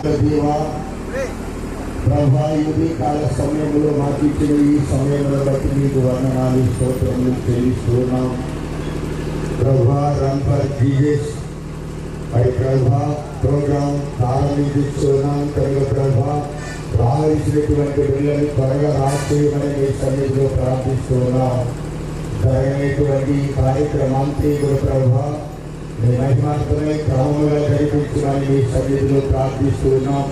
దేవా ప్రభా ఇది కాల సమయంలో మాకు ఇచ్చిన ఈ సమయంలో బట్టి మీకు వందనాలు స్తోత్రములు చెల్లిస్తున్నాం ప్రభా. రన్ ఫర్ జీసస్ మరి ప్రభా ప్రోగ్రాం ప్రారంభిస్తున్నాం కనుక ప్రభా రావాల్సినటువంటి బిడ్డలను త్వరగా రాసేయమని మీ సన్నిధిలో ప్రార్థిస్తున్నాం. జరగనేటువంటి కార్యక్రమాంతి ప్రభా మీ మహిమాత్మై క్రమముగా జరిపించమని మీ సన్నిధిలో ప్రార్థిస్తున్నాం.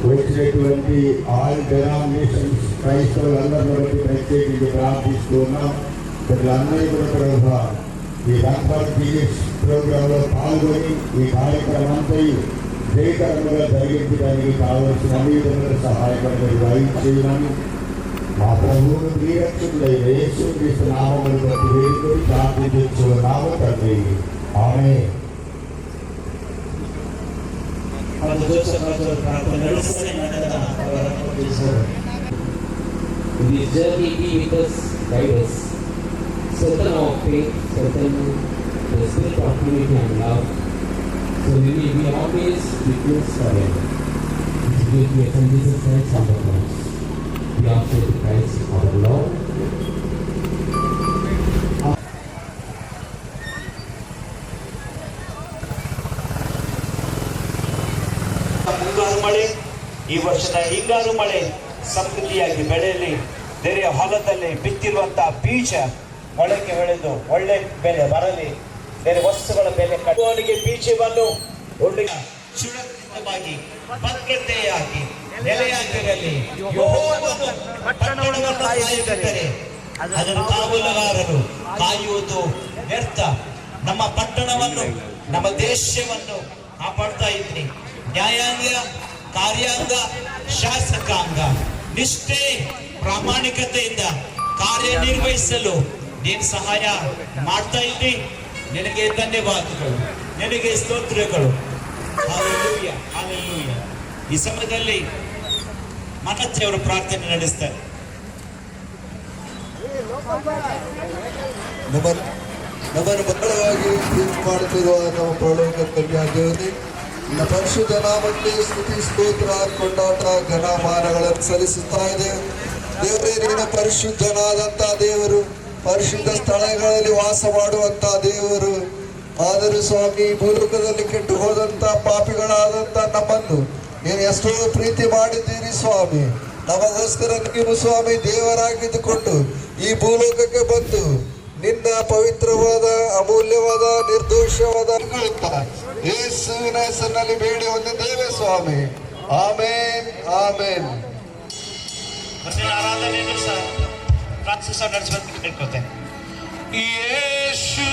వచ్చినటువంటి ఆల్ డెనామినేషన్స్ క్రైస్తవులందరిని బట్టి ప్రత్యేకించి ప్రార్థిస్తున్నాం. వీళ్ళందరూ కూడా ప్రభా ఈ రంగర్ జీఎస్ ప్రోగ్రాంలో పాల్గొని ఈ కార్యక్రమంపై జయకరంగా జరిగించడానికి కావలసిన అన్ని విధంగా సహాయపడి వహించేయమని మా ప్రభువును ప్రియరక్షకుడైన యేసుక్రీస్తు నామమును బట్టి వేడుకొని ప్రార్థించుచున్నాము తండ్రి. ఆమేన్. This journey be with us, guide us. Certain of faith, certain the spirit of unity and love. So we will be always with us forever. It's great to attend Jesus Christ on the cross. We are faith in Christ our Lord. ಮುಂಗಾರು ಮಳೆ ಈ ವರ್ಷದ ಹಿಂಗಾರು ಮಳೆ ಸಮೃದ್ಧಿಯಾಗಿ ಬೆಳೆಯಲಿ. ಬೇರೆ ಹೊಲದಲ್ಲಿ ಬಿತ್ತಿರುವಂತಹ ಬೀಜ ಮೊಳಕೆ ಬೆಳೆದು ಒಳ್ಳೆ ಬೆಲೆ ಬರಲಿ. ಬೇರೆ ವಸ್ತುಗಳ ಬೆಲೆ ಕಟ್ಟುವವನಿಗೆ ಬೀಜವನ್ನು ಒಳ್ಳೆಯ ಸುರಕ್ಷಿತವಾಗಿ ಭದ್ರತೆಯಾಗಿ ನೆಲೆಯಾಗಿರಲಿ. ಯೆಹೋವನು ಪಟ್ಟಣವನ್ನು ಕಾಯುತ್ತಿದ್ದರೆ ಅದನ್ನು ಕಾವಲುಗಾರರು ಕಾಯುವುದು ವ್ಯರ್ಥ. ನಮ್ಮ ಪಟ್ಟಣವನ್ನು ನಮ್ಮ ದೇಶವನ್ನು ಕಾಪಾಡ್ತಾ ಇದ್ರಿ. ನ್ಯಾಯಾಂಗ, ಕಾರ್ಯಾಂಗ, ಶಾಸಕಾಂಗ ನಿಷ್ಠೆ ಪ್ರಾಮಾಣಿಕತೆಯಿಂದ ಕಾರ್ಯನಿರ್ವಹಿಸಲು ನೀನು ಸಹಾಯ ಮಾಡ್ತಾ ಇದ್ದಿ. ನಿನಗೆ ಧನ್ಯವಾದಗಳು, ನಿನಗೆ ಸ್ತೋತ್ರಗಳು. Hallelujah, hallelujah. ಈ ಸಮಯದಲ್ಲಿ ಮನಚ್ಚೆ ಅವರು ಪ್ರಾರ್ಥನೆ ನಡೆಸ್ತಾರೆ. ನಮ್ಮನ್ನು ಬಹಳವಾಗಿ ಪ್ರೀತಿ ಮಾಡುತ್ತಿರುವ ನಮ್ಮ ಪರಲೋಕ ತಂದೆಯ ದೇವರೇ, ನಿನ್ನ ಪರಿಶುದ್ಧ ನಾಮಕ್ಕೆ ಸ್ತುತಿ ಸ್ತೋತ್ರ ಕೊಂಡಾಟ ಘನಮಾನಗಳನ್ನು ಸಲ್ಲಿಸುತ್ತಾ ಇದೆ. ದೇವರೇ, ನಿನ್ನ ಪರಿಶುದ್ಧನಾದಂಥ ದೇವರು, ಪರಿಶುದ್ಧ ಸ್ಥಳಗಳಲ್ಲಿ ವಾಸ ಮಾಡುವಂಥ ದೇವರು. ಆದರೂ ಸ್ವಾಮಿ, ಭೂಲೋಕದಲ್ಲಿ ಕೆಟ್ಟು ಹೋದಂಥ ಪಾಪಿಗಳಾದಂಥ ನಮ್ಮನ್ನು ನೀನು ಎಷ್ಟೋ ಪ್ರೀತಿ ಮಾಡಿದ್ದೀರಿ ಸ್ವಾಮಿ. ನಮಗೋಸ್ಕರ ನೀವು ಸ್ವಾಮಿ ದೇವರಾಗಿದ್ದುಕೊಂಡು ಈ ಭೂಲೋಕಕ್ಕೆ ಬಂದು ನಿನ್ನ ಪವಿತ್ರವಾದ ಅಮೂಲ್ಯವಾದ ನಿರ್ದೋಷವಾದ ಯೇಸುವಿನ ಹೆಸರಿನಲ್ಲಿ ಬೇಡಿ ಹೊಂದಿದ್ದೇವೆ ಸ್ವಾಮಿ. ಆಮೇನ್, ಆಮೇನ್. ಆರಾಧನೆಯನ್ನು ಸಹ ಫ್ರಾನ್ಸಿಸ್ ನಡೆಸಬೇಕು ಕೇಳ್ಕೊತೇನೆ. ಯೇಸು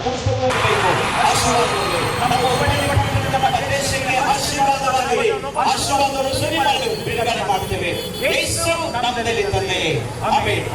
ಪುಸ್ತಕಬೇಕು. ಆಶೀರ್ವಾದಗಳು ನಮ್ಮ ಹುಬ್ಬಳ್ಳಿ ಪಟ್ಟಣದಲ್ಲಿ ನಮ್ಮ ದೇಶಕ್ಕೆ ಆಶೀರ್ವಾದವಾಗಲಿ. ಆಶೀರ್ವಾದವನ್ನು ಸುರಿಮಳೆ ಬಿಡುಗಡೆ ಮಾಡ್ತೇವೆ. ಯೇಸು ನಾಮದಲ್ಲಿ ತಂದೆಯೇ, ಆಮೆನ್.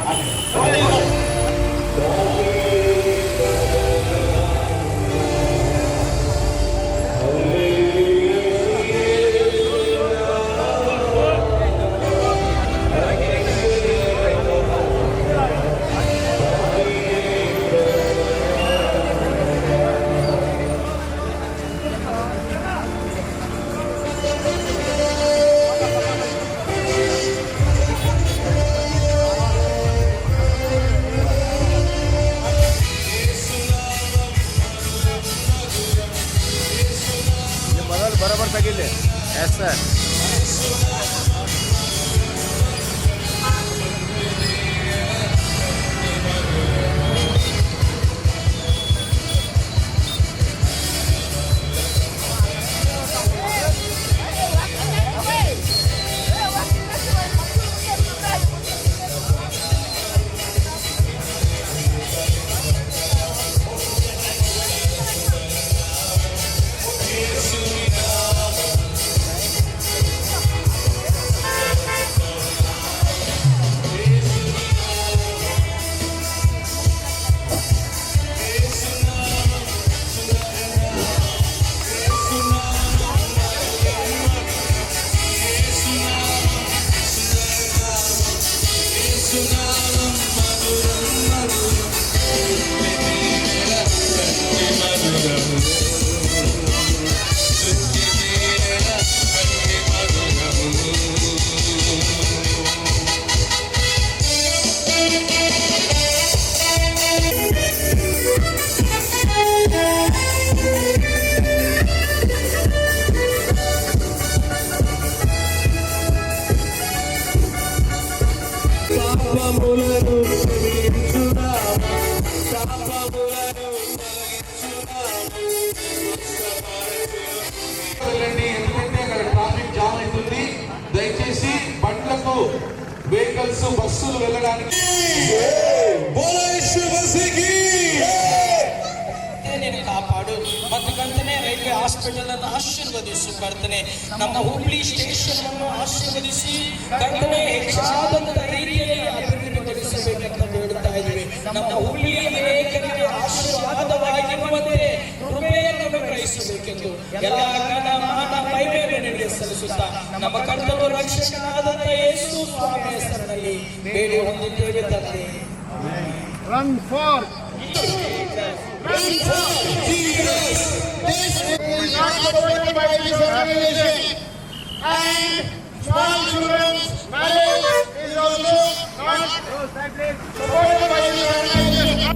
बराबर तगिले ऐसा ఎందుకంటే అక్కడ ట్రాఫిక్ జామ్ అవుతుంది. దయచేసి బండ్లకు వెహికల్స్ బస్సులు వెళ్ళడానికి ನೀನು ಕಾಪಾಡು ಮತ್ತು ಕರ್ತನೆ ರೈಲ್ವೆ ಹಾಸ್ಪಿಟಲ್ ಅನ್ನು ಆಶೀರ್ವದಿಸು ಕರ್ತನೆ. ನಮ್ಮ ಹುಬ್ಳಿ ಸ್ಟೇಷನ್ ಅನ್ನು ಆಶೀರ್ವದಿಸಿ ಕರ್ತನೆ ಹೆಚ್ಚಾದಂತ ರೀತಿಯಲ್ಲಿ ಅಭಿವೃದ್ಧಿಪಡಿಸಬೇಕಂತ ಬೇಡುತ್ತಾ ಇದ್ದೀವಿ. ನಮ್ಮ ಹುಬ್ಳಿಯ ಅನೇಕರಿಗೆ ಆಶೀರ್ವಾದವಾಗಿರುವಂತೆ ಕೃಪೆಯನ್ನು ಗ್ರಹಿಸಬೇಕೆಂದು ಎಲ್ಲ ಮಾನ ಮಹಿಮೆಯನ್ನು ನಿನಗೆ ಸಲ್ಲಿಸುತ್ತಾ ನಮ್ಮ ಕರ್ತವ್ಯ ರಕ್ಷಕನಾದಂತ ಯೇಸು ಸ್ವಾಮಿಯ ಹೆಸರಿನಲ್ಲಿ ಬೇಡಿ ಹೊಂದಿದ್ದೇವೆ ತಂದೆ. Run for Jesus. This is not supported by this organization. And small children's marriage is also not supported by this organization.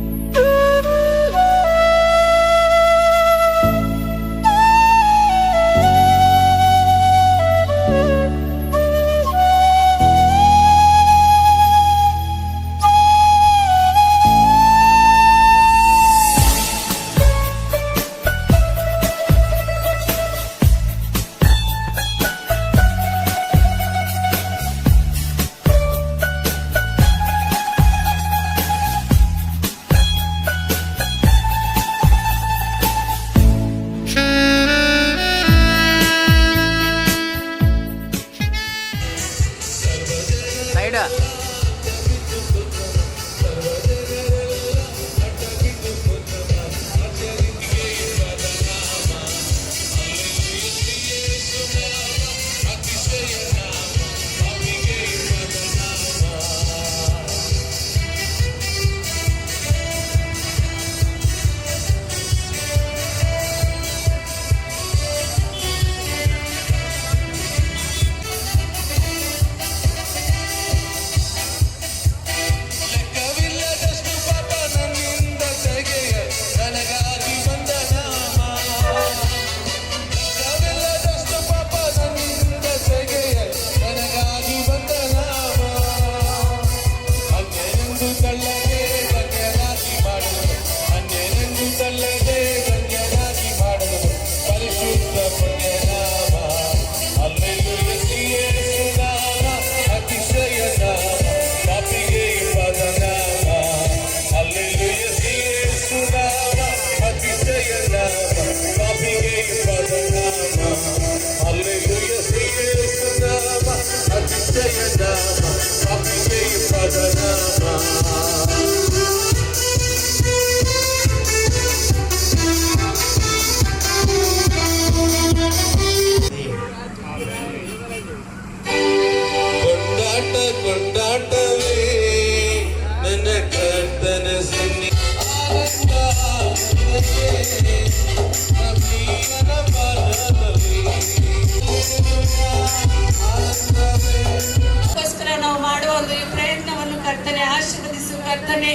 ಕರ್ತನೆ,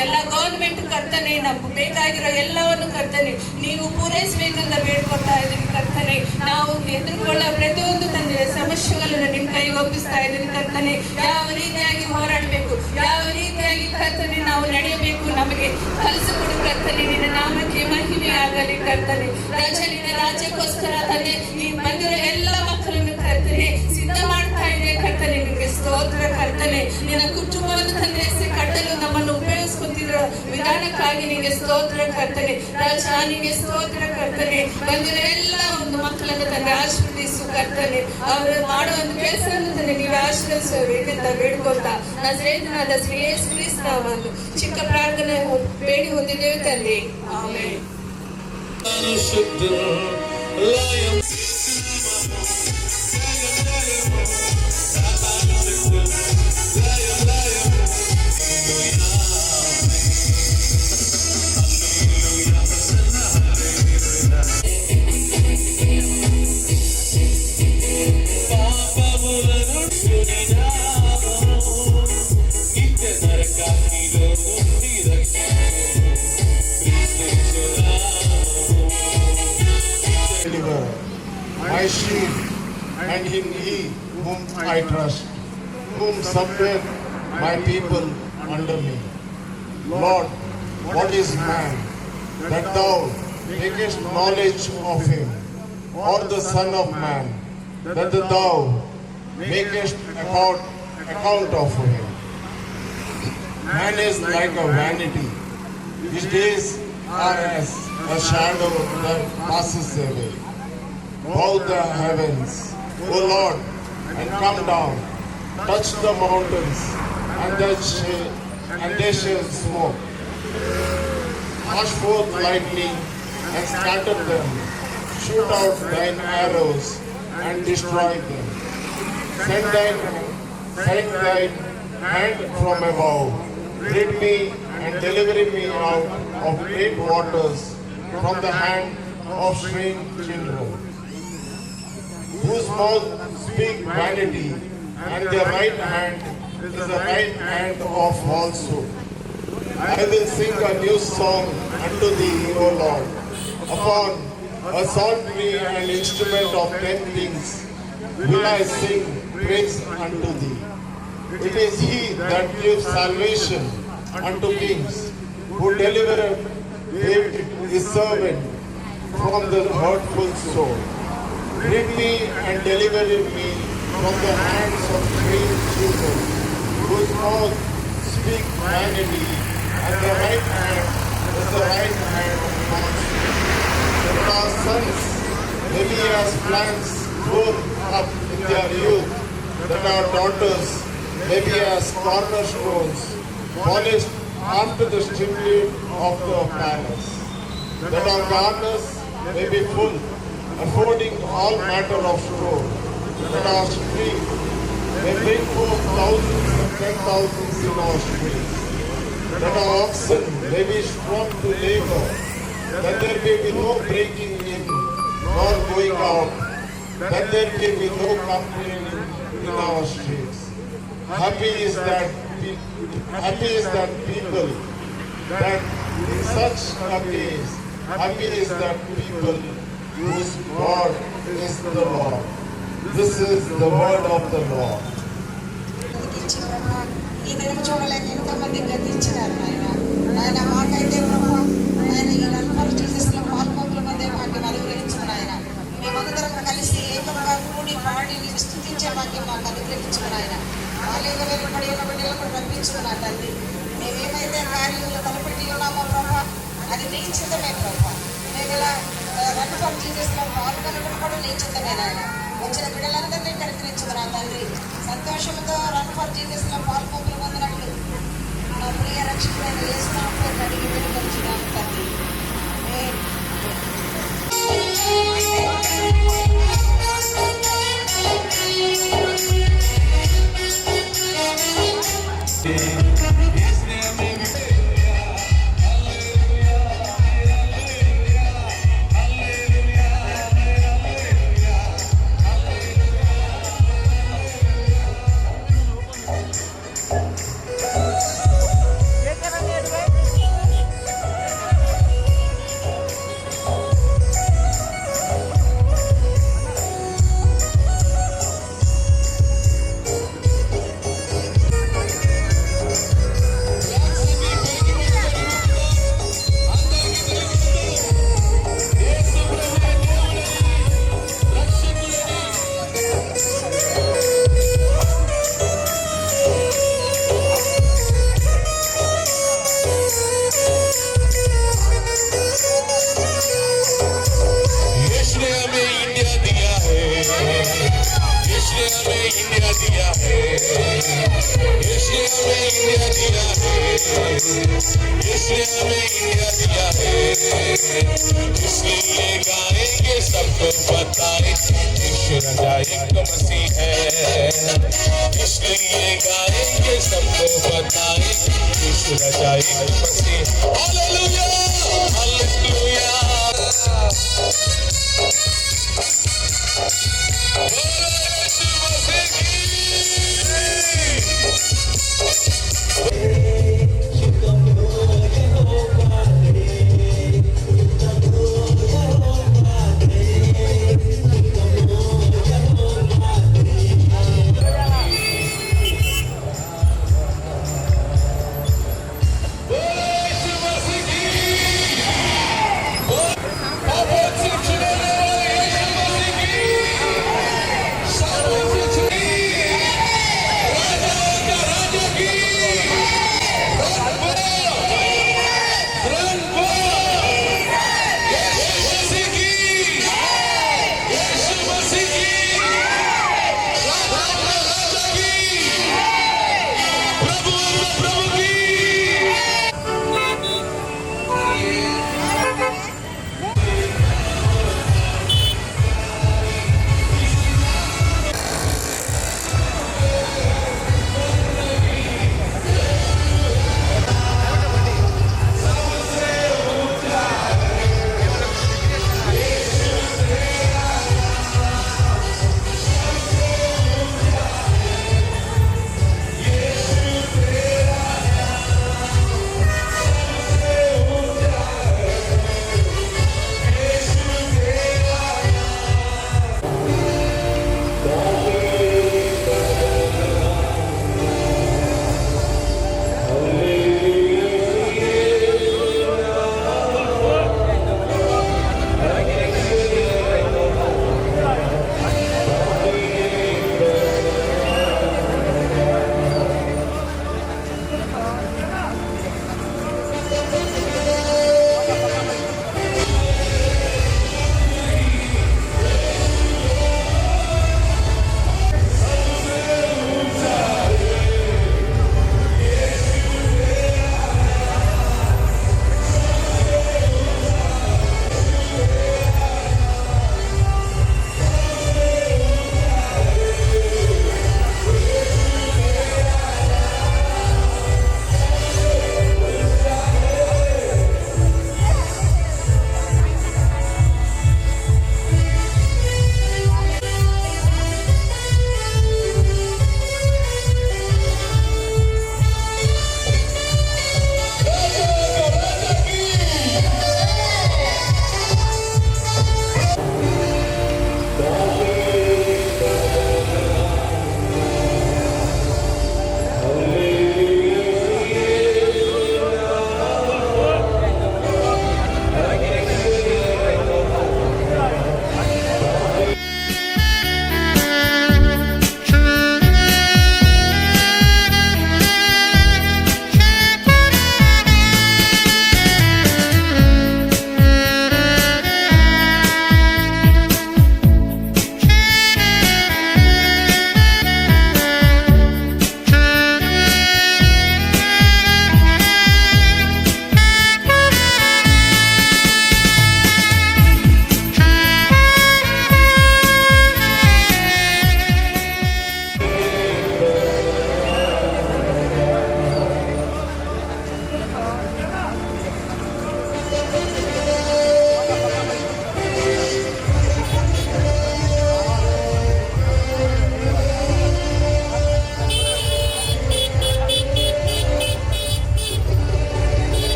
ಎಲ್ಲ ಗೌರ್ಮೆಂಟ್ ಕರ್ತನೆ, ನಮ್ಗೆ ಬೇಕಾಗಿರೋ ಎಲ್ಲವನ್ನು ಕರ್ತನೆ ನೀವು ಪೂರೈಸಬೇಕಂತ ಬೇಡ್ಕೊಳ್ತಾ ಇದ್ದೀನಿ ಕರ್ತನೆ. ನಾವು ಎದುರುಕೊಳ್ಳೋ ಪ್ರತಿಯೊಂದು ತಂದೆ ಸಮಸ್ಯೆಗಳನ್ನು ನಿಮ್ಮ ಕೈಗೆ ಒಪ್ಪಿಸ್ತಾ ಇದ್ದೀನಿ ಕರ್ತನೆ. ಯಾವ ರೀತಿಯಾಗಿ ಹೋರಾಡಬೇಕು, ಯಾವ ರೀತಿಯಾಗಿ ಕರ್ತನೆ ನಾವು ನಡೆಯಬೇಕು ನಮಗೆ ಕಲಿಸಿಕೊಡು ಕರ್ತನೆ. ನಿನ್ನ ನಾಮಕ್ಕೆ ಮಹಿಮೆ ಆಗಲಿ ಕರ್ತನೆ. ನಿನ್ನ ರಾಜ್ಯಕ್ಕೋಸ್ಕರ ತಂದೆ ಈ ಬಂದಿರೋ ಎಲ್ಲ ಮಕ್ಕಳನ್ನು ಕರ್ತನೆ ಸಿದ್ಧ ಮಾಡ್ತಾ ಇದೆ ಕರ್ತನೆ. ನಿಮಗೆ ಸ್ತೋತ್ರ ಕರ್ತನೆ. ನಿನ್ನ ಕುಟುಂಬವನ್ನು ತಂದೆ ಕಟ್ಟಲು ನಮ್ಮನ್ನು ಉಪಯೋಗಿಸ್ಕೊತಿರೋ ವಿಧಾನಕ್ಕಾಗಿ ನಿಮಗೆ ಸ್ತೋತ್ರ ಕರ್ತನೆ. ನಿಮಗೆ ಸ್ತೋತ್ರ ಕರ್ತನೆ. ಬಂದಿರೋ ಎಲ್ಲ ಒಂದು ಮಕ್ಕಳನ್ನು ತಂದೆ ಆಶೀರ್ವದಿಸು ಕರ್ತನೆ. ಅವರು ಮಾಡೋ ಒಂದು ಕೆಲಸವನ್ನು ತಂದೆ ನೀವು ಆಶೀರ್ವದಿಸಬೇಕಂತ ಬೇಡ್ಕೊಳ್ತಾ ನಜರೇತನಾದ ಶ್ರೀ ಯೇಸು ಕ್ರಿಸ್ತನ ಒಂದು ಚಿಕ್ಕ ಪ್ರಾರ್ಥನೆ ಬೇಡಿ ಹೊಂದಿದ್ದೇವೆ ತಂದೆ. Amen. My sheep, and in He whom I trust, whom submit my people under me. Lord, what is man, that thou takest knowledge of him, or the Son of Man, that thou makest account of him? Man is like a vanity, his days are as a shadow that passes away. Bow the heavens, O Lord, and come down, touch the mountains, and they shall smoke. Cast forth lightning, and scatter them. Shoot out thine arrows, and destroy them. Send thine hand from above. Rid me, and deliver me out of great waters, from the hand of strange children, whose mouth speak vanity, and their right hand is the right hand of falsehood. I will sing a new song unto thee, O Lord, upon a psaltery and instrument of 10 strings will I sing praise unto thee. It is He that gives salvation unto kings, who delivereth David his servant from the hurtful sword. Rid me and deliver me from the hands of strange children, whose mouth speak vanity, and the right hand is the right hand of falsehood. That our sons may be as plants grown up in their youth, that our daughters may be as cornerstones, polished after the tribute of the palace. That our garners may be full, affording all matter of store, that our street may bring forth thousands and 10,000s in our streets, that our oxen may be strong to labor, that there may be no breaking in nor going out, that there may be no complaining in our streets. Happy is that people that in such a case, happy is that people whose God is the Lord. This is the word of the Lord. ఈ దినం చూడలేక ఎంతో మంది గతించినారు నాయన మాకైతే ప్రభా ఆయన ఈ నలుగురు జీసస్లో పాల్పొంపుల మధ్య మాకు అనుగ్రహించుకుని ఆయన మేమందరం కలిసి ఏకంగా కూడి పాడి స్తుతించే భాగ్యం మాకు అనుగ్రహించుకుని ఆయన ఆలయంలో వెలువడి ఉన్న బిడ్డలు కూడా రప్పించుకున్నారు తండ్రి. మేమేమైతే కార్యంలో తలపెట్టి ఉన్నామో ప్రభా అది నీ చిత్తమే ప్రభా. మేము ఇలా రన్ జీసస్లో పాల్గొనడం కూడా నీ చిత్తమే నాయన. వచ్చిన బిడ్డలందరినీ కనికరించుకున్నా తండ్రి. సంతోషంతో రన్ ఫర్ జీసస్లో పాల్పొంపులు పొందినట్లు నా ప్రియ రక్షకుడైన యేసు నామములో అడిగి వేడుకొంచున్నాము తండ్రి. इसलिए हमें इंडिया दिया है, इसलिए हमें इंडिया दिया है, इसलिए हमें इंडिया दिया है। इसलिए गाएंगे सबको बताए यीशु राजा एक मसीह है, इसलिए गाएंगे सबको बताए यीशु राजा एक मसीह। Hallelujah hallelujah.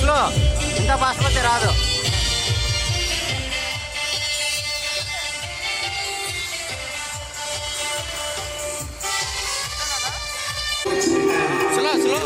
స్లో ఇంత ఫాస్ట్ పోతే రాదు. స్లో స్లో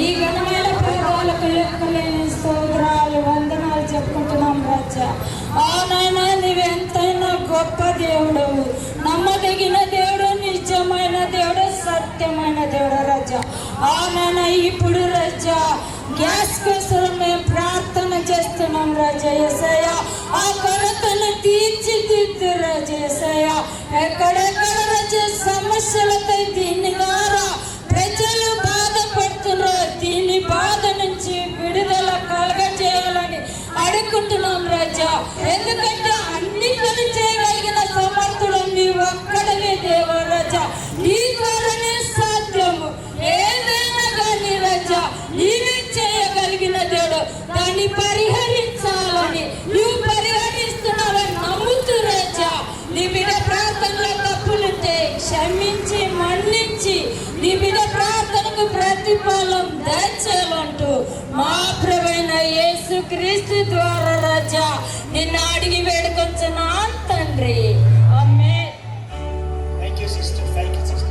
ఈ ఘనమైన పాదాలకు లెక్కలేని స్తోత్రాలు వందనాలు చెప్పుకుంటున్నాం రాజా. అవునైనా నీవెంతైనా గొప్ప దేవుడు, నమ్మదగిన దేవుడు, నిజమైన దేవుడు, సత్యమైన దేవుడు రాజా. అవునైనా ఇప్పుడు రాజా గ్యాస్ కోసం మేము ప్రార్థన చేస్తున్నాం రాజా. యేసయ్య ఆ కొరతను తీర్చిదిద్దు రాజా. యేసయ్య ఎక్కడెక్కడ రాజా సమస్యలతో దీని ద్వారా ప్రజలు బాధపడుతున్నారు, దీని బాధ నుంచి విడుదల కలగజేయాలని అడుగుతున్నాం రాజా. ఎందుకంటే అన్ని పని చేయగలిగిన సమర్థుడు నీ ఒక్కడవే దేవ రాజా. నీ ద్వారానే సాధ్యము ఏదైనా కానీ రాజా. నీవే చేయగలిగిన దేవుడు, దాన్ని పరిహరించాలని నువ్వు పరిహరిస్తున్నావని నమ్ముతూ రాజా. నీ బిడ్డ ప్రార్థనలో తప్పులుంటే క్షమించి మన్నించి నీ బిడ్డ ప్రార్థనకు ప్రతిఫలం దయచేయాలంటూ మా ప్రభువైన యేసుక్రీస్తు ద్వారా రాజా నిన్ను అడిగి వేడుకొంచున్నాను తండ్రి. ఆమేన్. Thank you, sister. Thank you, sister.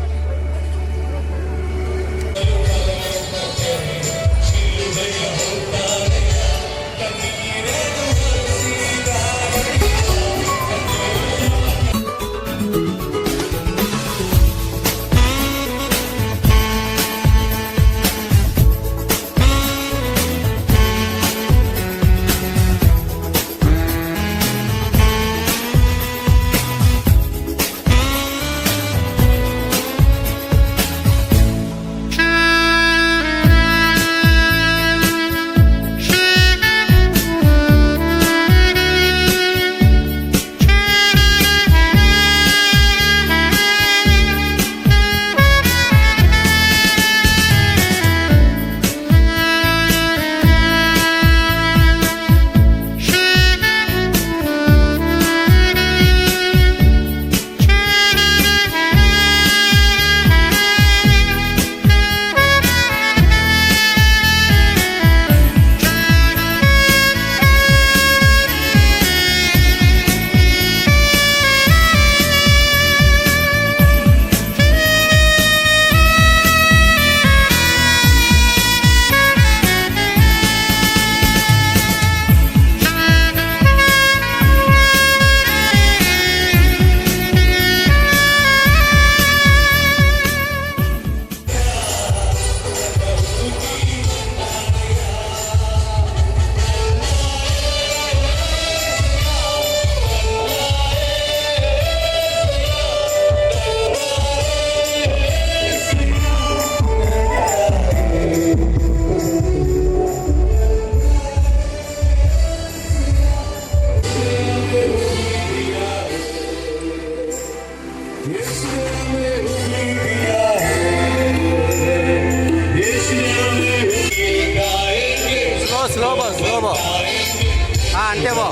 అంటే బా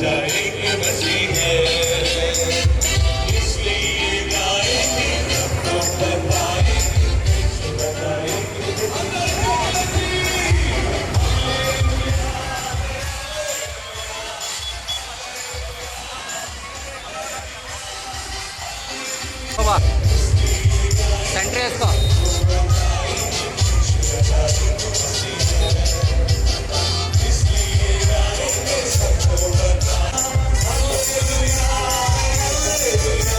సెంటర్ వేసుకో Hallelujah.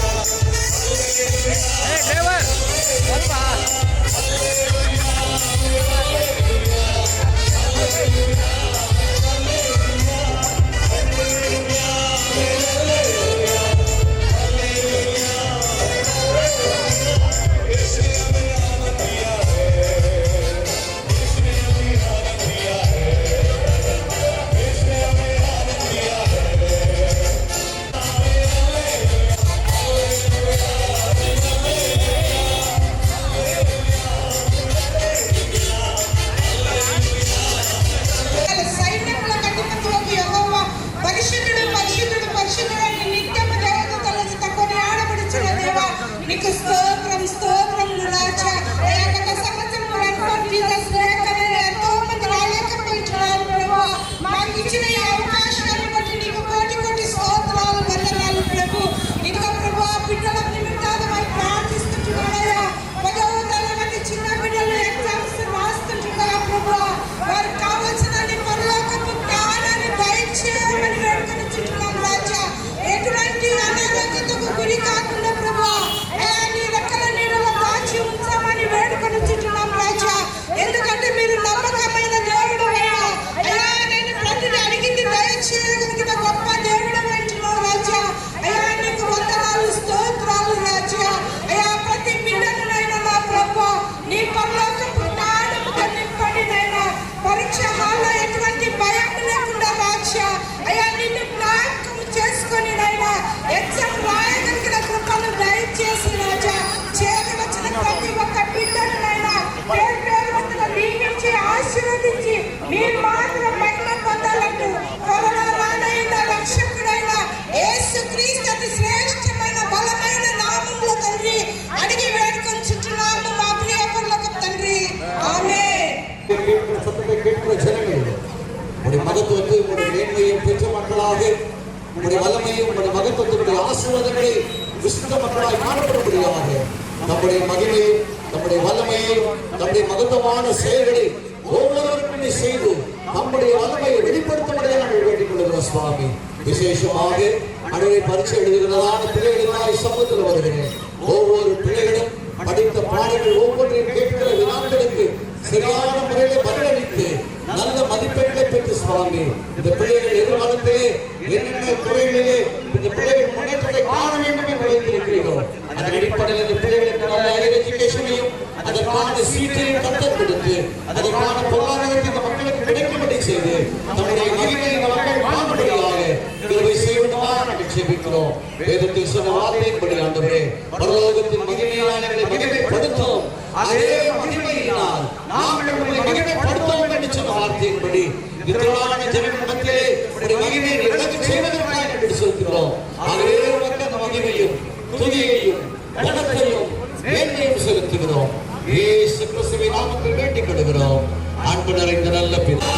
வாக்குத்தத்தங்களுடைய ஆசீர்வாதங்களை விசுத்த மக்களாய் காணப்படும்படியாக நம்முடைய மகிமையும் நம்முடைய வல்லமையும் நம்முடைய மகத்துவமான செயல்களை ஒவ்வொருவருக்கும் செய்து நம்முடைய வல்லமையை வெளிப்படுத்தும்படியாக நாங்கள் வேண்டிக் கொள்கிறோம் சுவாமி. விசேஷமாக அனைவரை பரீட்சை எழுதுகிறதான பிள்ளைகளுக்காய் சமூகத்தில் வருகிறேன். ஒவ்வொரு பிள்ளைகளும் படித்த பாடங்கள் ஒவ்வொன்றையும் கேட்கிற வினாக்களுக்கு சரியான முறையில் பதிலளித்து நல்ல மதிப்பெண்களை பெற்று சுவாமி இந்த பிள்ளைகள் எதிர்காலத்திலே என்னென்ன துறைகளிலே இந்த பிள்ளைகள் முன்னேற்றத்தை காண வேண்டும் என்று வைத்திருக்கிறீர்கள். அதன் அடிப்படையில் இந்த பிள்ளைகளுக்கு நல்ல ஹையர் எஜுகேஷனையும் அதற்கான சீட்டையும் கற்றுக் கொடுத்து அதற்கான பொருளாதாரத்தை இந்த மக்களுக்கு கிடைக்கும்படி செய்து நம்முடைய மகிமையை இந்த மக்கள் காணும்படியாக கிருபை செய்வதாக நாங்கள் ஜெபிக்கிறோம். வேதத்தில் சொன்ன வார்த்தையின்படி ஆண்டவரே பரலோகத்தின் மகிமையால் எங்களை மகிமைப்படுத்தும். அதே மகிமையினால் நாங்கள் உங்களை மகிமைப்படுத்துவோம் என்று சொன்ன வார்த்தையின்படி திரளான ஜனங்கள் மத்தியிலே உடைய மகிமையை விளக்கு செய்வதற்காக நாங்கள் செலுத்துகிறோம். ஆகவே உமக்கு அந்த மகிமையும் துதியையும் கனத்தையும் மேன்மையும் செலுத்துகிறோம். இயேசு கிறிஸ்துவின் நாமத்தில் வேண்டிக் கொள்கிறோம். அன்பு நிறைந்த நல்ல பிதா.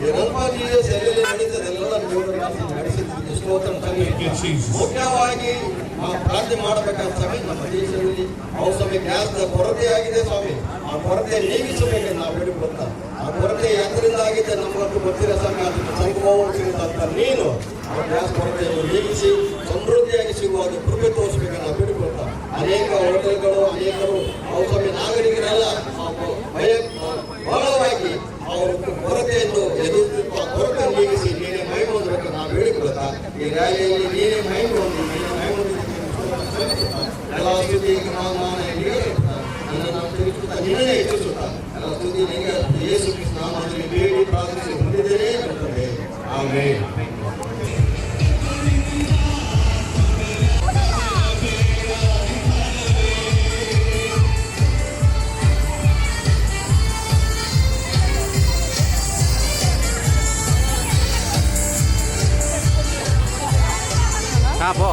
ಈ ರಂಪಾಜಿಯ ಸೆಲೆಯಲ್ಲಿ ನಡೆಸದೆಲ್ಲ ನಡೆಸಿದ್ದು ಸ್ತೋತ್ರ ಮುಖ್ಯವಾಗಿ ನಾವು ಪ್ರಾರ್ಥನೆ ಮಾಡಬೇಕಾದ ಸಮಯ ನಮ್ಮ ದೇಶದಲ್ಲಿ ಅವು ಸಮಯ ಗ್ಯಾಸ್ನ ಕೊರತೆ ಆಗಿದೆ ಸ್ವಾಮಿ. ಆ ಕೊರತೆ ನೀಗಿಸಬೇಕೆಂದು ನಾವು ಬೇಡಿಕೊಳ್ಳುತ್ತಾ, ಆ ಕೊರತೆ ಯಾತ್ರಿಂದ ಆಗಿದೆ ನಮಗಂತೂ ಗೊತ್ತಿರೋ ಸಮಯ ಅದಕ್ಕೆ ಸಂಭವಿಸಿದಂತ ನೀನು ಆ ಗ್ಯಾಸ್ ಕೊರತೆಯನ್ನು ನೀಗಿಸಿ ಸಮೃದ್ಧಿಯಾಗಿ ಸಿಗುವಾಗ ಕೃಪೆ ತೋರಿಸಬೇಕೆಂದು ನಾವು ಬೇಡಿಕೊಳ್ಳುತ್ತಾ, ಅನೇಕ ಹೋಟೆಲ್ಗಳು ಅನೇಕರು ಅವು ಸಮಯ ನಾಗರಿಕರೆಲ್ಲ ಬಹಳವಾಗಿ ಅವರು ಕೊರತೆಯನ್ನು ಎದುರಿಸುವ ಕೊರತೆ ನೀಗಿಸಿ ನೀನೇ ಮೈ ಹೊಂದಬೇಕು ನಾವು ಹೇಳಿಕೊಳ್ಳುತ್ತಾ, ಈ ರ್ಯಾಲಿಯಲ್ಲಿ ನೀನೇ ಮೈ ಹೊಂದಿ ಎಲ್ಲ ಸ್ತುತಿ ನನ್ನನ್ನು ತಿಳಿಸುತ್ತಾ ನಿನ್ನೇ ಹೆಚ್ಚಿಸುತ್ತಾ ಎಲ್ಲ ಸ್ತುತಿ ನಿಮಗೆ ಯೇಸು ಕ್ರಿಸ್ತ ನಾಮದಲ್ಲಿ ಬೇಡಿ ಪ್ರಾರ್ಥಿಸಿ ಹೊಂದಿದ್ದೇನೆ ಅಂತಂದೆ. ಆಮೆನ್. పో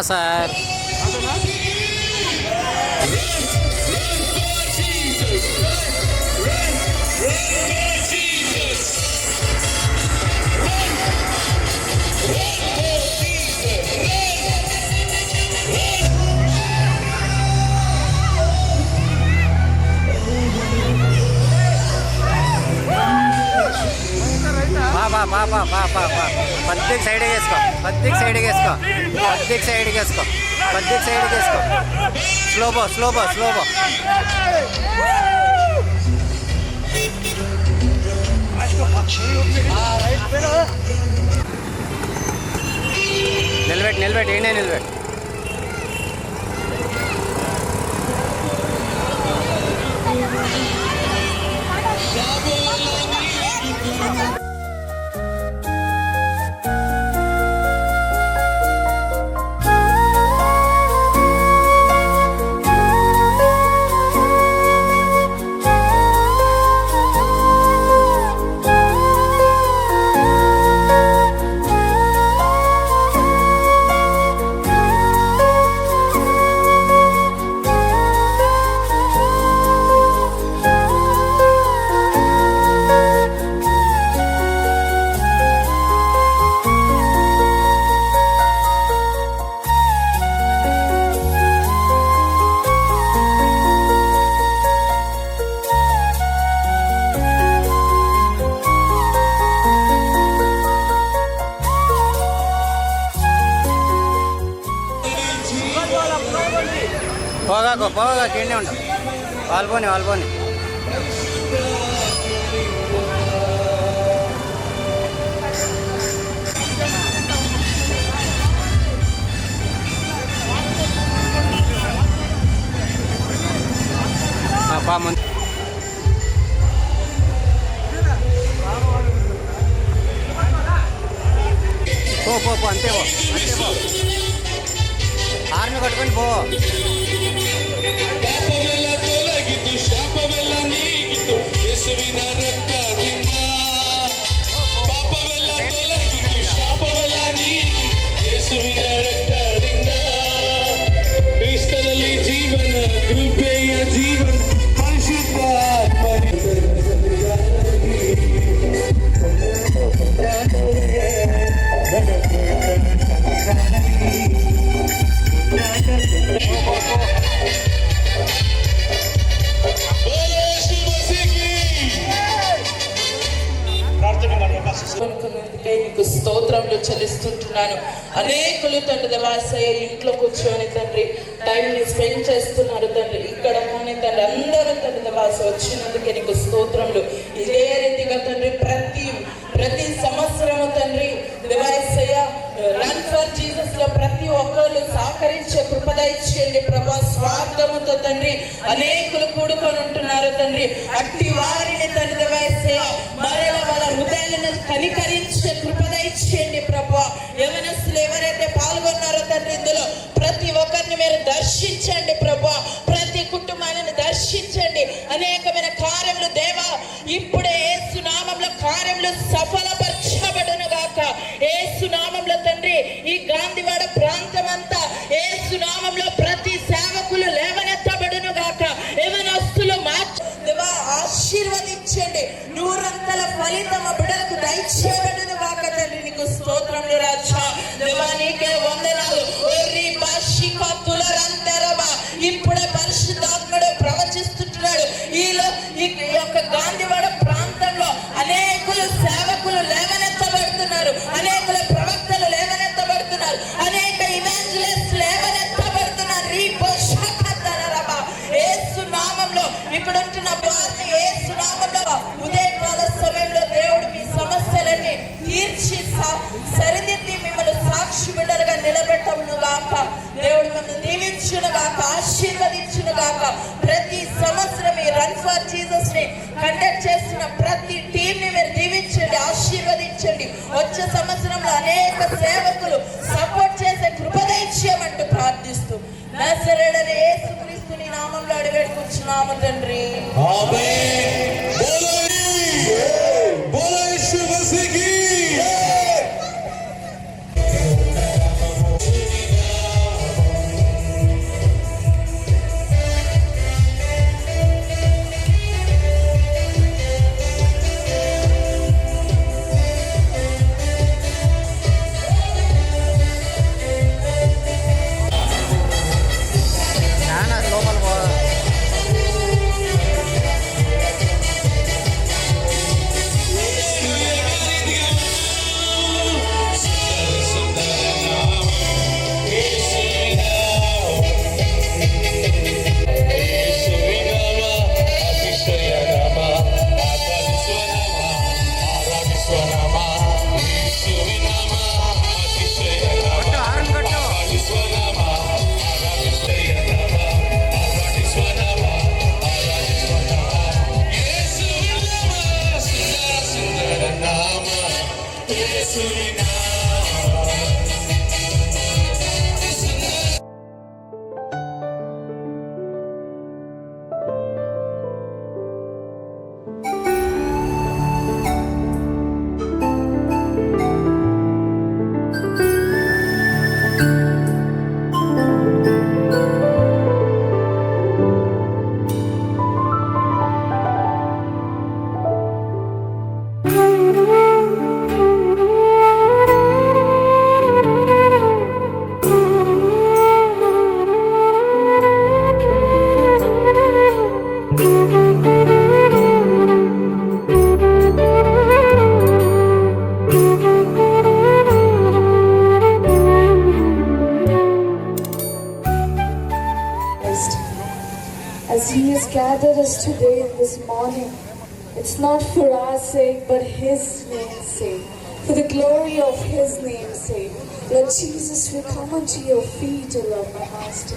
సార్ పద్దికి సైడ్కి వేసుకో, పద్దికి సైడ్కి వేసుకో, పద్దికి సైడ్కి వేసుకో, పద్దికి సైడ్కి వేసుకో. స్లో బో నిలబెట్టి ఏంటే నిలబెట్టి. బాగా కిండి ఉంటాం వాళ్ళపోని ముందు పో అంతే పో ఆర్మీ కట్టుకొని పో ಪಾಪವೆಲ್ಲ ತೊಲಗಿತು ಶಾಪವೆಲ್ಲ ನೀಗಿತು ಯೇಸುವಿನ ರಕ್ತದಿಂದ ಪಾಪವೆಲ್ಲ ತೊಲಗಿತು ಶಾಪವೆಲ್ಲ ನೀಗಿತು ಯೇಸುವಿನ ರಕ್ತದಿಂದ ಕ್ರಿಸ್ತನಲ್ಲಿ ಜೀವನ ಕೃಪೆಯ ಜೀವನ ಪರಿಶುದ್ಧ నీకు స్తోత్రములు చెల్లిస్తుంటున్నాను. అనేకులు తండ్రి దేవాసయ్య ఇంట్లో కూర్చొని తండ్రి టైంని స్పెండ్ చేస్తున్నారు తండ్రి. ఇక్కడ కానీ తండ్రి అందరూ తండ్రి దేవాస వచ్చినందుకే నీకు స్తోత్రములు. ఇదే రీతిగా తండ్రి ప్రతి సంవత్సరము తండ్రి దేవాసయ్య రన్ ఫర్ జీసస్ లో ప్రతి ఒక్కరు సహకరించే కృప దయచేయండి ప్రభా. స్వార్థముతో తండ్రి అనేకులు కూడుకొని ఉంటున్నారు తండ్రి. అట్టి వారిని తండ్రి దేవాసయ్య మరలా వాళ్ళ హృదయాలను కనికరించే కృప దయచేయండి ప్రభా. యవనస్తులు ఎవరైతే పాల్గొన్నారో తండ్రి ఇందులో ప్రతి ఒక్కరిని మీరు దర్శించండి ప్రభా. ప్రతి కుటుంబాన్ని దర్శించండి. అనేకమైన కార్యములు దేవా ఇప్పుడే యేసు నామములో కార్యములు సఫలపరచబడును గాక. యేసు నామములో తండ్రి ఈ గాంధీవాడ ప్రాంతం అంతా యేసు నామములో ప్రతి సేవకులు లేవనెత్తబడును గాక. యవనస్తులు దేవా ఆశీర్వదించండి. నూరంతల ఫలితం బిడ్డలకు దయచేయబడును గాక తండ్రి. నీకు స్తోత్రములు రాజా. దేవా నీకే వందనాలు. ఇప్పుడే పరిశుద్ధాత్ముడు ప్రవచిస్తుంటున్నాడు. ఈ యొక్క గాంధీవాడ ప్రాంతంలో అనేకులు సేవకులు లేవనెత్తబడుతున్నారు. అనేకుల ప్రవక్తలు లేవనెత్తబడుతున్నారు. అనేక ఇవాంజలిస్ట్ లేవనెత్తబడుతున్నారు. యేసు నామంలో ఇక్కడ ఉంటున్న వారిని యేసు నామంలో ఉదయకాల సమయంలో దేవుడు మీ సమస్యలన్నీ తీర్చి సరిదిద్ది మిమ్మల్ని సాక్షి బిడ్డలుగా నిలబెట్టమును గాక. దేవుడు మిమ్మల్ని దీవించును గాక, ఆశీర్వదించును గాక. ప్రతి సంవత్సరం ఈ రన్ ఫర్ జీసస్ ని కండక్ట్ చేస్తున్న ప్రతి టీం ని మీరు దీవించండి, ఆశీర్వదించండి. వచ్చే సంవత్సరంలో అనేక సేవకులు సపోర్ట్ చేసే కృప దయచేయమంటూ ప్రార్థిస్తూ నజరేయుడైన యేసుక్రీస్తుని నామములో అడివేడుకుంటున్నాము తండ్రి. ఆమేన్. బోలో యేసు మసీహ్ లోపల పో today and this morning. It's not for our sake, but His name's sake. For the glory of His name's sake. Lord Jesus, we come unto your feet, O Lord, my Master.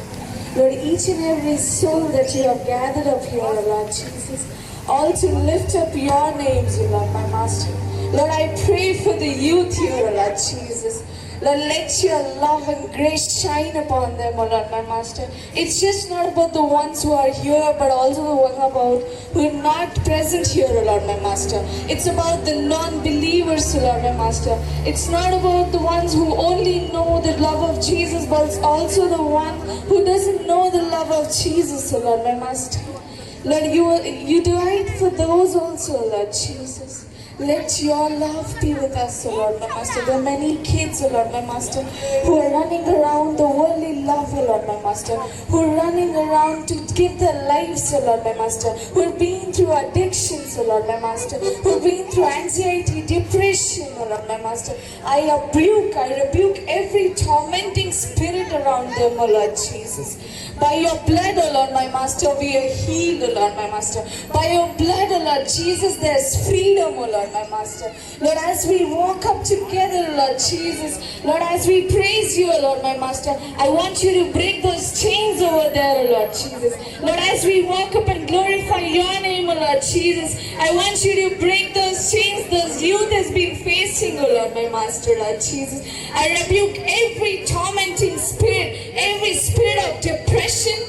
Lord, each and every soul that you have gathered up here, O Lord Jesus, all to lift up your names, O Lord, my Master. Lord, I pray for the youth here, O Lord Jesus. Lord, let your love and grace shine upon them, O Lord, my Master. It's just not about the ones who are here, but also the ones about who are not present here, O Lord, my Master. It's about the non-believers, O Lord, my Master. It's not about the ones who only know the love of Jesus, but it's also the one who doesn't know the love of Jesus, O Lord, my Master. Lord, you died for those also, O Lord Jesus. Let your love be with us, O Lord, my Master. There are many kids, O Lord, my Master, who are running around the worldly love, O Lord, my Master, who are running around to give their lives, O Lord, my Master, who have been through addictions, O Lord, my Master, who have been through anxiety, depression, O Lord, my Master. I rebuke every tormenting spirit around them, O Lord Jesus. By your blood, O Lord, my Master, we are healed, O Lord, my Master. By your blood, O Lord Jesus, there is freedom, O Lord, my Master. Lord, as we walk up together, Lord Jesus, Lord, as we praise you, O Lord, my Master, I want you to break those chains over there, O Lord Jesus. Lord, as we walk up and glorify your name, O Lord Jesus, I want you to break those chains those youth has been facing, O Lord, my Master, Lord Jesus. I rebuke every tormenting spirit, every spirit of depression,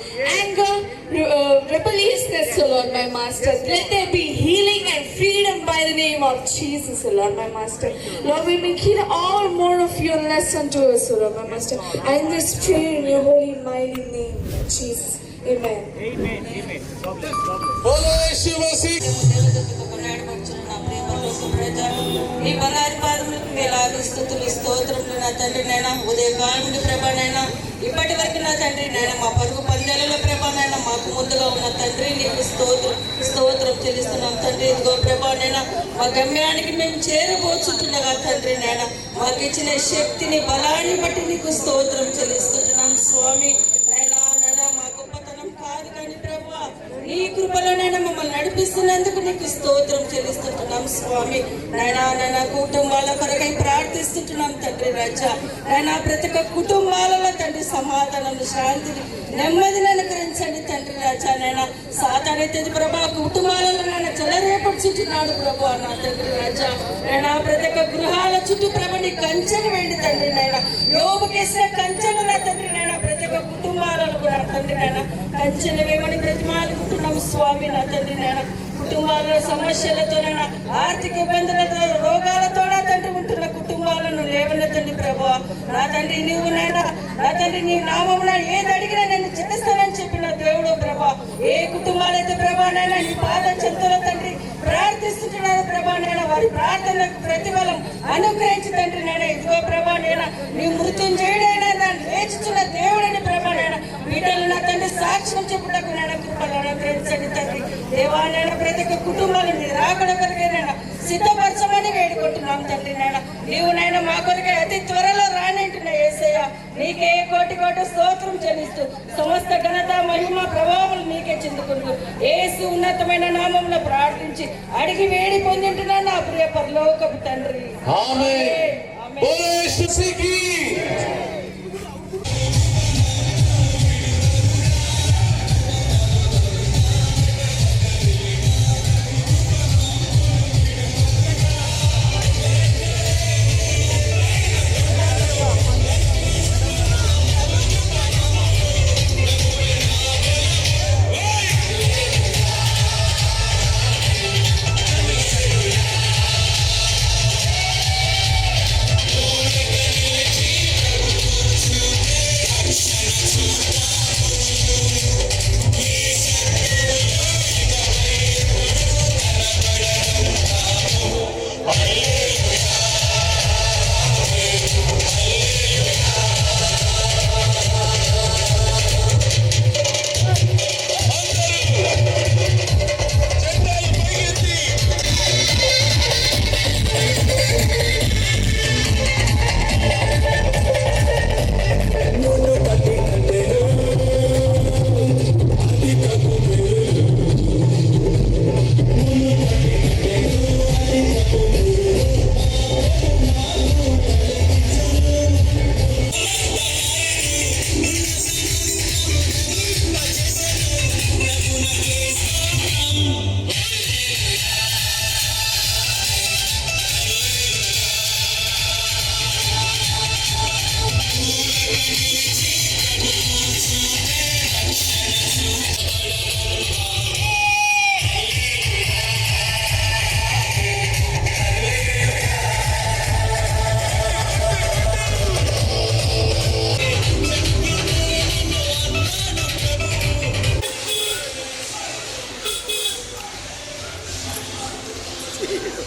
anger, rebelliousness, O Lord, my Master. Let there be healing and freedom by the name of Jesus, O Lord, my Master. Lord, we make it all more of your less unto us, O Lord, my Master. I end this prayer in your holy mighty name, Jesus. Amen. Amen. Amen. God bless. God bless. बोलो यीशु मसीह నీ బంగారు పాదములకు వేలాది స్తుతులు స్తోత్రములు నా తండ్రి నైనా ఉదయకాలం నుండి ప్రభా నైనా ఇప్పటి వరకు నా తండ్రి నైనా మా పరుగు పందేళ్లలో ప్రభా నైనా మాకు ముందుగా ఉన్న తండ్రి నీకు స్తోత్రం చెల్లిస్తున్నాం తండ్రి. ఇదిగో ప్రభా నైనా మా గమ్యానికి మేము చేరబోచుంటుండగా తండ్రి నైనా మాకు ఇచ్చిన శక్తిని బలాన్ని బట్టి నీకు స్తోత్రం చెల్లిస్తున్నాం స్వామి. నైనా నైనా మా గొప్పతనం కాదు కానీ ప్రభా నీ కృపలోనైనా మమ్మల్ని నడిపిస్తున్నందుకు నీకు స్తోత్రం చెల్లిస్తుంటున్నాం స్వామి. నైనా కుటుంబాల కొరకై ప్రార్థిస్తుంటున్నాం తండ్రి రాజా. నైనా ప్రతి ఒక్క కుటుంబాలలో తండ్రి సమాధానం, శాంతిని, నెమ్మదిని అనుగ్రహించండి తండ్రి రాజా. నైనా సాతానైతే ప్రభా కుటుంబాలలో నైనా చెలరేపడుచుంటున్నాడు ప్రభా నా తండ్రి రాజా. నైనా ప్రతి ఒక్క గృహాల చుట్టూ ప్రభా నీ కంచెను వేయండి తండ్రి. నైనా యోగుకేసిన కంచెను నా తండ్రి నైనా ప్రతి ఒక్క కుటుంబాలను కూడా తండ్రి నైనా కంచెలు వేయమని బ్రతిమాలుకుంటున్నాం స్వామి నా తండ్రి. నైనా కుటుంబాల సమస్యలతోనైనా ఆర్థిక ఇబ్బందులతో రోగాలతో నా తండ్రి ఉంటున్న కుటుంబాలను లేవనెత్తండి ప్రభా నా తండ్రి. నీవు నైనా నా తండ్రి నీ నామమున ఏది అడిగినా నేను చేస్తానని చెప్పిన దేవుడు ప్రభా. ఏ కుటుంబాలైతే ప్రభా నైనా నీ పాద చెంతలో తండ్రి ప్రార్థిస్తుంటున్నారు ప్రభా నైనా వారి ప్రార్థనలకు ప్రతిఫలం అనుగ్రహించి తండ్రి నైనా. ఇదిగో ప్రభా నైనా నీ మృత్యుంజయుడైనా లేచుచున్న దేవుడని ప్రభా నైనా బిడ్డలు నా తండ్రి సాక్ష్యం చెప్పుటకు నైనా కృపలు అనుగ్రహించండి తండ్రి. దేవాలైనా ప్రతి ఒక్క కుటుంబాలు నీ రాకడ కొరకైనా సిద్ధపరచమని వేడుకుంటున్నాం తండ్రి. నైనా నీవు నైనా మా కొరకై అతి త్వరలో రానంటున్నా యేసయ్య. నీకే కోటి స్తోత్రం చెల్లిస్తూ సమస్త ఘనత మహిమ ప్రభావం నీకే చెందుకుంటూ యేసు ఉన్నతమైన నామములో ప్రార్థించి అడిగి వేడి పొందింటున్నా నా ప్రియ పరలోకపు తండ్రి. ఆమేన్. बोलो यीशु मसीह की Hallelujah.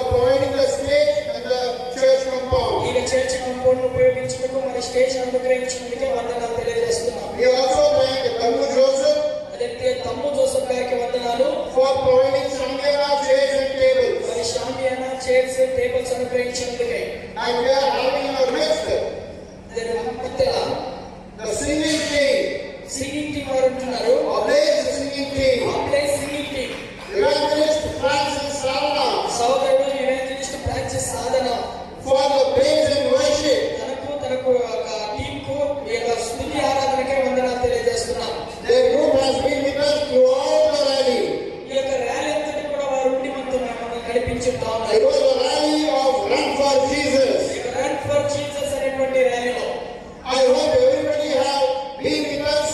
providing the stage and the church compound. ఇక చర్చ్ కాంపౌండ్ ఉపయోగించుటకు మరి స్టేజ్ అనుగ్రహించినందుకే వందనాలు తెలియజేస్తున్నాం. We also thank Tammu Joseph అదే తమ్ము జోసెఫ్ గారికి వందనాలు for providing Shamyana chairs and tables. మరి షామియానా చైర్స్ టేబుల్స్ అనుగ్రహించినందుకే. And we are having in our midst అదే మధ్యల the singing team. Singing team వారు ఉంటున్నారు. Ablaze singing team. Ablaze singing team. Evangelist Francis Sarana సోదరుడు evangelist Francis Sadhana for the praise and worship. తనకు టీం కు ఈ యొక్క స్తుతి ఆరాధనకే వందనాలు తెలియజేస్తున్నాం. Their group has been with us throughout the rally. ఈ యొక్క ర్యాలీ అంతటి కూడా వారు ఉండి మనతో నడిపించుతా It ఉన్నారు. was a rally of Run for Jesus. Run for Jesus అనేటువంటి ర్యాలీలో I hope everybody have been with us,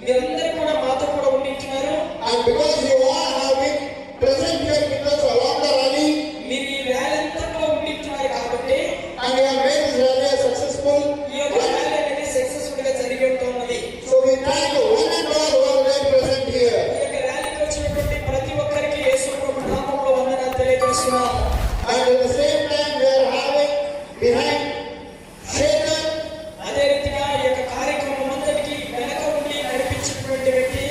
మీరందరూ కూడా మాతో కూడా ఉండిస్తున్నారు. and because you all have been present here with us along the rally, మీరు ఈ rally అంతట్లో ఉండిస్తున్నారు కాబట్టి and you have made this rally successful. ఈ యొక్క ర్యాలీ అనేది సక్సెస్ఫుల్ గా జరిగి ఉంటున్నది. So we thank one and all who are there present here. ఈ యొక్క ర్యాలీకి వచ్చినటువంటి ప్రతి ఒక్కరికి యేసు ప్రభు నామములో వందనాలు తెలియజేస్తున్నాం. And at the same time we are having behind Shekhar, అదే రీతిగా ఈ యొక్క కార్యక్రమం అంతటికి వెనక ఉండి నడిపించినటువంటి వ్యక్తి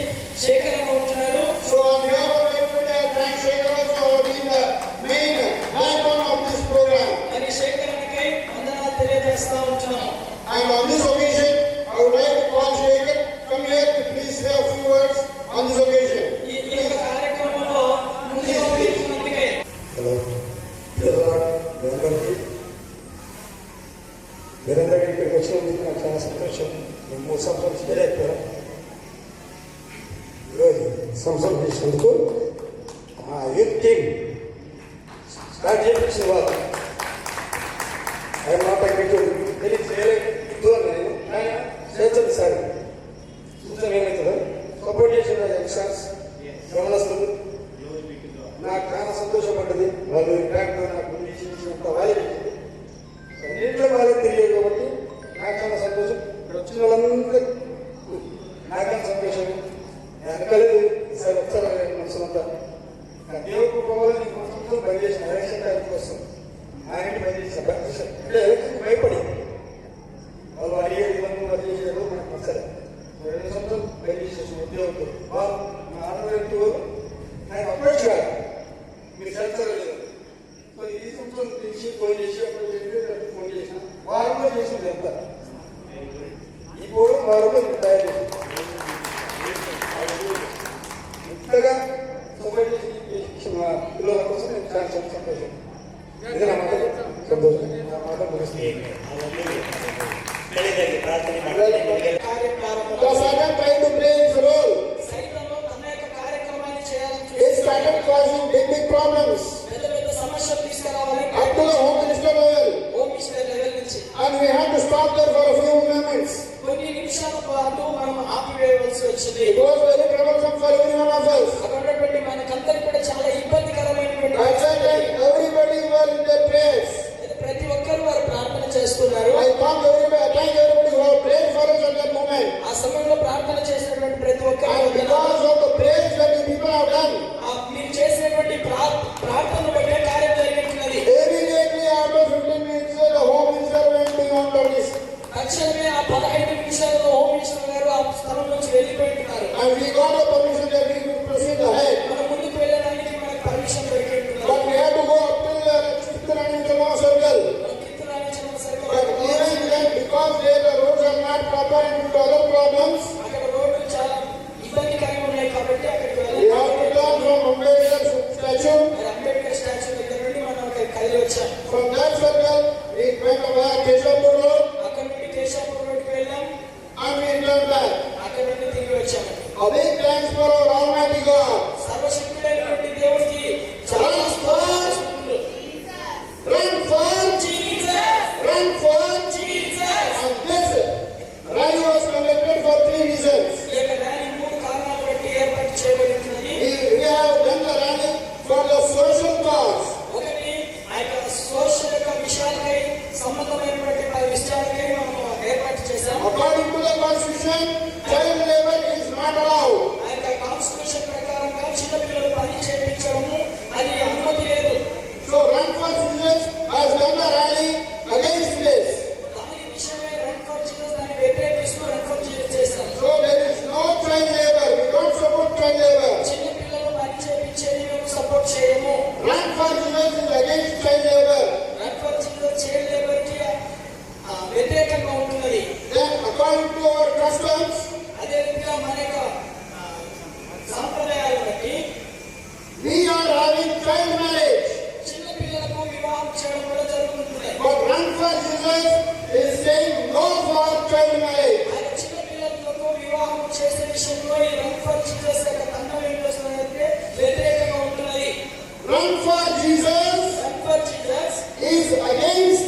శేఖరంగా ఉంటున్నాడు. so on behalf of everybody I thank Shekhar also for being the main backbone of this program. మరి శేఖరానికి వందనాలు తెలియజేస్తా ఉంటున్నాం. And on this occasion I would like to call Shekhar, come here to please say a few words on this occasion. ఈ యొక్క కార్యక్రమంలో ముందుగా ఉండినందుకే hello మీరందరూ ఇక్కడికి వచ్చినందుకు నాకు చాలా సంతోషం. మేము 3 సంవత్సరాలు చేయలేకపోయాం. ఈరోజు సంవత్సరం చేసినందుకు మా యూత్ టీమ్ స్టార్ట్ చేయించిన వాళ్ళు ఆయన మాట తెలియ చేయలేదు నేను చేస్తుంది సార్ చూసాం ఏమవుతుందో సపోర్ట్ చేసిన యంగ్స్టర్స్ గమనిస్తుంది. నాకు చాలా సంతోషపడ్డది. వాళ్ళు ఇంపాక్ట్ నాకు ఇచ్చినంత వాళ్ళు అన్నింటిలో వాళ్ళకి తెలియదు కాబట్టి నాకు చాలా సంతోషం. ఇక్కడ వచ్చిన వాళ్ళందరూ నాకేం సంతోషం వెనకలేదు సార్ ఒకసారి మనసులంతా దేవుడు కుటుంబాలు నీకు సంవత్సరం బంద్ చేసిన ఎలక్షన్ టైంకి వస్తాం ఆయనకి బంద్ చేసిన అంటే ఎలక్షన్ భయపడి వాళ్ళు అడిగే విధంగా బంద్ చేసేది మనకు నచ్చలేదు. 2 సంవత్సరం బంద్ చేసేసిన ఉద్యోగంతో వాళ్ళు మా ఆడవాళ్ళు ఆయన అప్రోచ్ కాదు మీరు చదువుతారలేదు. సో ఈ సంవత్సరం తెలిసి ఫోన్ చేసి ఫోన్ చేసిన వారంలో చేసింది ఎంత ఇప్పుడు వారంలో తయారు చేసింది ఇంతగా సపోర్ట్ చేసి మా పిల్లల కోసం నేను చాలా సంతోషం. ఇది నా మాట సంతోషం. నా మాట ముగిస్తుంది. The Satan tried to play its role. సైతంలో తన యొక్క కార్యక్రమాన్ని చేయాలని It started causing big problems పెద్ద పెద్ద సమస్యలు తీసుకురావాలి up to the home minister level, home minister level నుంచి. and we had to stop there for a few moments. కొన్ని నిమిషాల పాటు మనం ఆపివేయవలసి వచ్చింది. It was very troublesome for every one of us. అక్కడ ఉన్నటువంటి మనకందరికి కూడా చాలా ఇబ్బందికరమైనటువంటి At that time, everybody were in their prayers. ప్రతి ఒక్కరు వారు ప్రార్థన చేస్తున్నారు. I thank everybody who have prayed for us at that moment. ఆ సమయంలో ప్రార్థన చేసినటువంటి ప్రతి ఒక్కరు And because of the prayers that you people have done, మీరు చేసినటువంటి ప్రార్థన బట్టే కార్యం జరిగినట్లున్నది. immediately after 15 minutes, the home minister went beyond the list. తక్షణమే ఆ 15 నిమిషాలలో హోమ్ మినిస్టర్ గారు ఆ స్థలం నుంచి వెళ్ళిపోయింటున్నారు. And we got the permission that we could proceed ahead. మనం ముందుకు వెళ్ళడానికి మనకు permission దొరికింటున్నారు. But we had to go up till the Chitranani circle. But even then, because there the roads are not proper and due to other problems, అక్కడ రోడ్లు చాలా ఇబ్బందికరంగా ఉన్నాయి కాబట్టి అక్కడికి we have to turn from Ambedkar statue. Ambedkar statue దగ్గర నుండి మనం అక్కడికి కదిలి వచ్చాం. From that circle, we went via Keshapur Road అక్కడ నుండి కేశవపూర్ రోడ్డుకి వెళ్ళాం. and we returned back. అక్కడ నుండి తిరిగి వచ్చాము. A big thanks for our Almighty God. సర్వశక్తుడైనటువంటి దేవుడికి చాలా స్తోత్రములు. Run for Jesus, run for Jesus. and this rally was conducted for 3 reasons. ఈ యొక్క ర్యాలీ 3 కారణాలు బట్టి ఏర్పాటు చేయబడింది. We have done the rally for the social cause. ఒకటి ఆ యొక్క సోషల్ యొక్క విషయాలకై సంబంధమైనటువంటి విషయాలకై మనం ఏర్పాటు చేశాం. According to the constitution, child labor is not allowed. ఆ యొక్క కాన్స్టిట్యూషన్ ప్రకారంగా చిన్న పిల్లలు పని చేయించడము అది అనుమతి లేదు. So run for చేయడం కూడా జరుగుతుంది. But run for Jesus is saying no for child marriage. ఆయన చిన్న పిల్లలకు వివాహం చేసే విషయంలో ఈ రన్ ఫర్ జీసస్ యొక్క తండ్రి ఏం చేస్తున్నారంటే వ్యతిరేకంగా ఉంటున్నాయి. Run for Jesus run for Jesus is against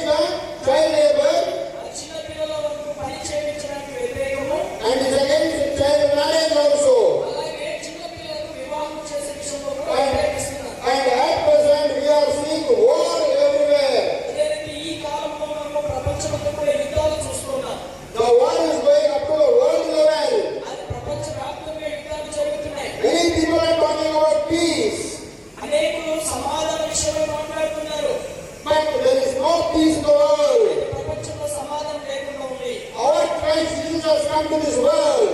the child labor చిన్న పిల్లలకు పని చేయించడానికి వ్యతిరేకము, and is against child marriage also. అలాగే చిన్న పిల్లలకు వివాహం చేసే విషయంలో కూడా వ్యతిరేకిస్తున్నారు. And at present we are seeing war everywhere. అదే రీతి ఈ కాలంలో మనం ప్రపంచమంతా కూడా యుద్ధాలు చూస్తున్నాం. The war is going up to the world level. అది ప్రపంచ వ్యాప్తంగా యుద్ధాలు జరుగుతున్నాయి. Many people are talking about peace, అనేకులు సమాధాన విషయంలో మాట్లాడుతున్నారు. but there is no peace in the world. ప్రపంచంలో సమాధానం లేకుండా ఉంది. Our Christ Jesus has come to this world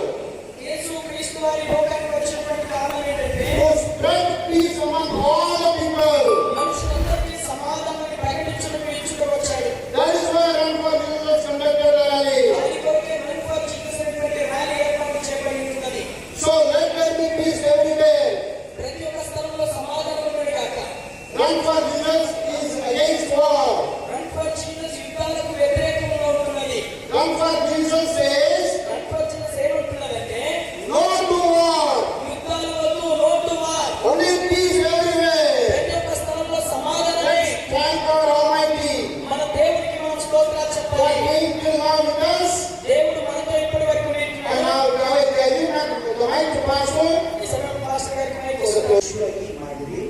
యేసు క్రీస్తు వారి లోకానికి వచ్చినటువంటి కారణం ఏంటంటే to spread peace among all the people. మనుషులందరికీ సమాధానాన్ని ప్రకటించడం ఇచ్చుకు వచ్చాడు. That is why Run for Jesus conducted a rally. దాని కొరకే రన్ ఫర్ జీసస్ అనేటువంటి ర్యాలీ ఏర్పాటు చేయబడి ఉన్నది. So let there be peace everywhere. ప్రతి ఒక్క స్థలంలో సమాధానం ఉన్నది కాక Run for Jesus is against war. Run for Jesus యుద్ధాలకు వ్యతిరేకంగా ఉంటున్నది. Run for Jesus says run for Jesus ఏమంటున్నదంటే no to war, యుద్ధాలు వద్దు, no to war. only peace everywhere. ప్రతి ఒక్క స్థలంలో సమాధానమే. Let's thank our Almighty మన దేవునికి మనం స్తోత్రాలు for చెప్పాలి. being till now with us. దేవుడు మనతో ఇప్పటి వరకు And ఉంటున్నాడు. now I give the mic to Pastor. ఈ సమయంలో పాస్టర్ గారికి మైక్ ఇస్తున్నాను. ಯೇಸುವಾಗಿ ಮಾಡಿರಿ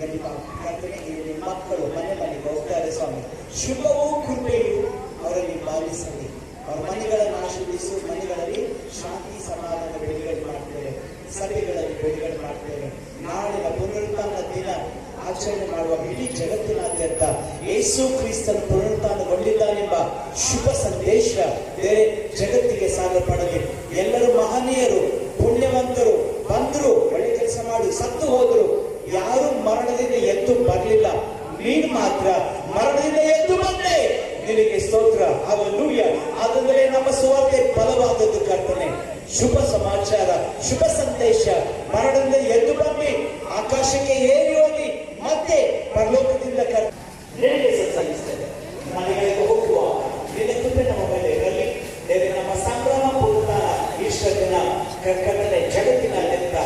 ಗಂಡಿಪ ಪ್ರಾರ್ಥನೆ ಇಲ್ಲಿ ಮಕ್ಕಳು ಮನೆ ಮನೆಗೆ ಹೋಗ್ತಾರೆ ಸ್ವಾಮಿ. ಶುಭವೂ ಕೃಪೆಯು ಅವರಲ್ಲಿ ಪಾಲಿಸಲಿ. ಅವರ ಮನೆಗಳನ್ನು ಆಶೀರ್ವದಿಸು. ಮನೆಗಳಲ್ಲಿ ಶಾಂತಿ ಸಮಾಧಾನ ಬಿಡುಗಡೆ ಮಾಡ್ತೇವೆ. ಸಭೆಗಳಲ್ಲಿ ಬಿಡುಗಡೆ ಮಾಡ್ತೇವೆ. ನಾಳಿನ ಪುನರುತ್ಥಾನ ದಿನ ಆಚರಣೆ ಮಾಡುವ ಇಡೀ ಜಗತ್ತಿನಾದ್ಯಂತ ಯೇಸು ಕ್ರಿಸ್ತನು ಪುನರುತ್ಥಾನಗೊಂಡಿದ್ದಾನೆಂಬ ಶುಭ ಸಂದೇಶ ಬೇರೆ ಜಗತ್ತಿಗೆ ಸಾಗಲ್ಪಡಲಿ. ಎಲ್ಲರೂ ಮಹನೀಯರು, ಪುಣ್ಯವಂತರು ಬಂದರು, ಒಳ್ಳೆ ಕೆಲಸ ಮಾಡಿ ಸತ್ತು ಹೋದರು. ಯಾರು ಮರಣದಿಂದ ಎದ್ದು ಬರಲಿಲ್ಲ. ನೀನು ಮಾತ್ರ ಮರಣದಿಂದ ಎದ್ದು ಬಂದೆ. ನಿನಗೆ ಸ್ತೋತ್ರ. ಹಲ್ಲೆಲೂಯ. ಆದಂದ್ರೆ ನಮ್ಮ ಸುವಾರ್ತೆ ಬಲವಾದದ್ದು ಕರ್ತನೆ. ಶುಭ ಸಮಾಚಾರ, ಶುಭ ಸಂದೇಶ. ಮರಣದಿಂದ ಎದ್ದು ಬನ್ನಿ, ಆಕಾಶಕ್ಕೆ ಏರಿ ಹೋಗಿ ಮತ್ತೆ ಪರಲೋಕದಿಂದ ನಿನಗೆ ಸಲ್ಲಿಸ್ತೇವೆ. ಮನೆಗಳಿಗೆ ಹೋಗುವ ನಿನ್ನ ಕೃಪೆ ನಮ್ಮ ಮೇಲೆ ಇರಲಿ. ದೇವರೇ, ನಮ್ಮ ಸಂಭ್ರಮ ಪೂರ್ಣ ಇಷ್ಟ ದಿನ ಕರ್ತನೆ ಜಗತ್ತಿನಾದ್ಯಂತ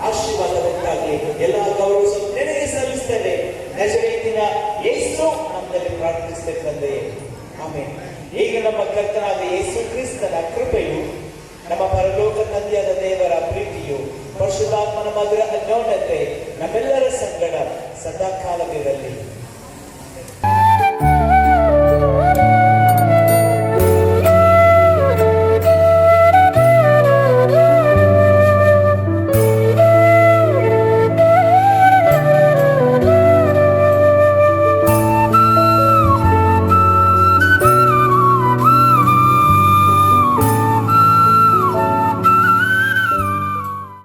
ಆಶೀರ್ವಾದಕ್ಕಾಗಿ ಎಲ್ಲ ಗೌರವ ನಿನಗೆ ಸಲ್ಲಿಸ್ತೇವೆ. ನಜರೇತಿನ ಯೇಸು ನಮ್ಮಲ್ಲಿ ಪ್ರಾರ್ಥಿಸ್ತೇವೆ ತಂದೆಯೇ. ಆಮೆನ್. ಈಗ ನಮ್ಮ ಕರ್ತನಾದ ಯೇಸು ಕ್ರಿಸ್ತನ ಕೃಪೆಯು, ನಮ್ಮ ಪರಲೋಕ ತಂದೆಯಾದ ದೇವರ ಪ್ರೀತಿಯು, ಪರಿಶುದ್ಧಾತ್ಮನ ಮಧುರ ಅನ್ಯೋನ್ಯತೆ ನಮ್ಮೆಲ್ಲರ ಸಂಗಡ ಸದಾಕಾಲವಿರಲಿ.